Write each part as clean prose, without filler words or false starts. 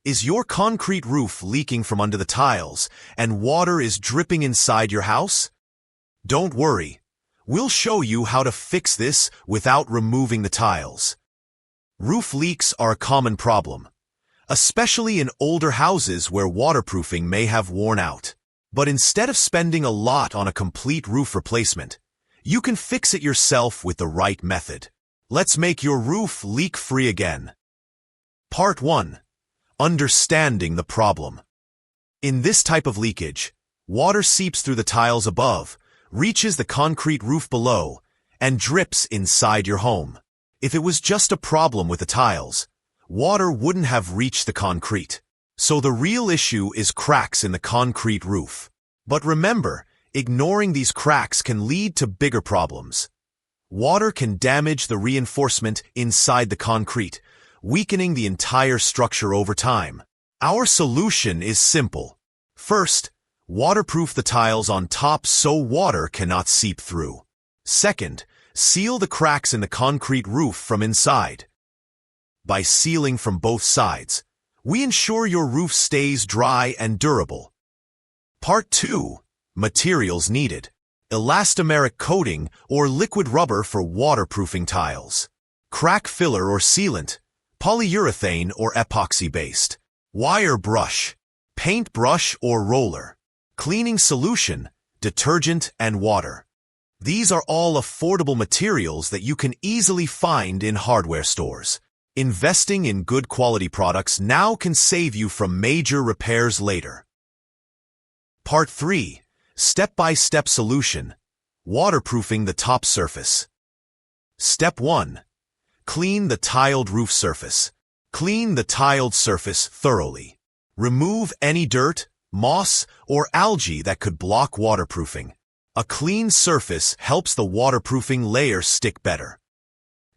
Is your concrete roof leaking from under the tiles and water is dripping inside your house? Don't worry. We'll show you how to fix this without removing the tiles. Roof leaks are a common problem, especially in older houses where waterproofing may have worn out. But instead of spending a lot on a complete roof replacement, you can fix it yourself with the right method. Let's make your roof leak-free again. Part 1. Understanding the problem. In this type of leakage, water seeps through the tiles above, reaches the concrete roof below, and drips inside your home. If it was just a problem with the tiles, water wouldn't have reached the concrete. So the real issue is cracks in the concrete roof. But remember, ignoring these cracks can lead to bigger problems. Water can damage the reinforcement inside the concrete, weakening the entire structure over time. Our solution is simple. First, waterproof the tiles on top so water cannot seep through. Second, seal the cracks in the concrete roof from inside. By sealing from both sides, we ensure your roof stays dry and durable. Part 2. Materials needed. Elastomeric coating or liquid rubber for waterproofing tiles. Crack filler or sealant. Polyurethane or epoxy-based. Wire brush. Paintbrush or roller. Cleaning solution. Detergent and water. These are all affordable materials that you can easily find in hardware stores. Investing in good quality products now can save you from major repairs later. Part 3. Step-by-step solution. Waterproofing the top surface. Step 1. Clean the tiled roof surface. Clean the tiled surface thoroughly. Remove any dirt, moss, or algae that could block waterproofing. A clean surface helps the waterproofing layer stick better.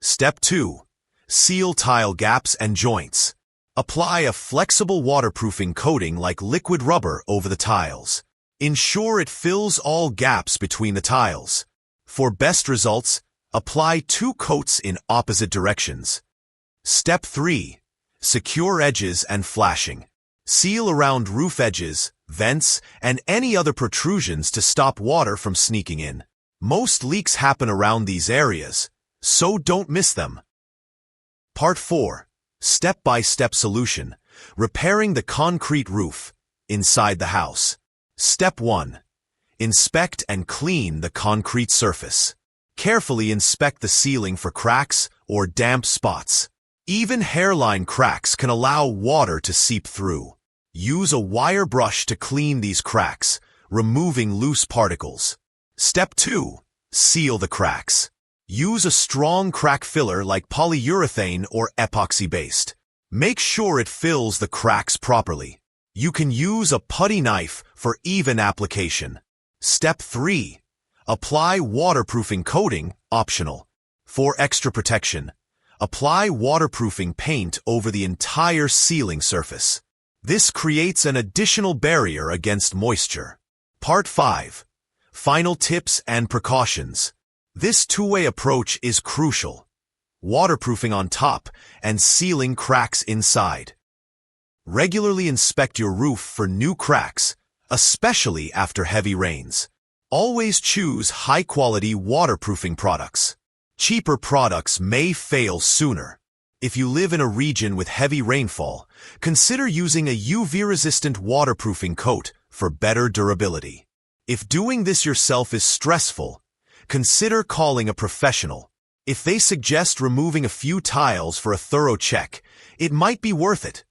Step 2. Seal tile gaps and joints. Apply a flexible waterproofing coating like liquid rubber over the tiles. Ensure it fills all gaps between the tiles. For best results, apply 2 coats in opposite directions. Step 3. Secure edges and flashing. Seal around roof edges, vents, and any other protrusions to stop water from sneaking in. Most leaks happen around these areas, so don't miss them. Part 4. Step-by-step solution. Repairing the concrete roof inside the house. Step 1. Inspect and clean the concrete surface. Carefully inspect the ceiling for cracks or damp spots. Even hairline cracks can allow water to seep through. Use a wire brush to clean these cracks, removing loose particles. Step 2. Seal the cracks. Use a strong crack filler like polyurethane or epoxy-based. Make sure it fills the cracks properly. You can use a putty knife for even application. Step 3. Apply waterproofing coating, optional. For extra protection, apply waterproofing paint over the entire ceiling surface. This creates an additional barrier against moisture. Part 5. Final tips and precautions. This two-way approach is crucial. Waterproofing on top and sealing cracks inside. Regularly inspect your roof for new cracks, especially after heavy rains. Always choose high-quality waterproofing products. Cheaper products may fail sooner. If you live in a region with heavy rainfall, consider using a UV-resistant waterproofing coat for better durability. If doing this yourself is stressful, consider calling a professional. If they suggest removing a few tiles for a thorough check, it might be worth it.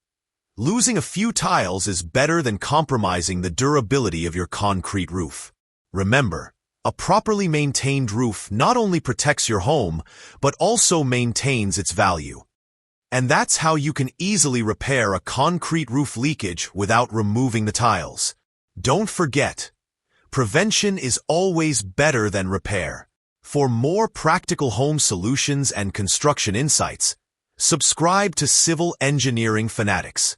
Losing a few tiles is better than compromising the durability of your concrete roof. Remember, a properly maintained roof not only protects your home, but also maintains its value. And that's how you can easily repair a concrete roof leakage without removing the tiles. Don't forget, prevention is always better than repair. For more practical home solutions and construction insights, subscribe to Civil Engineering Fanatics.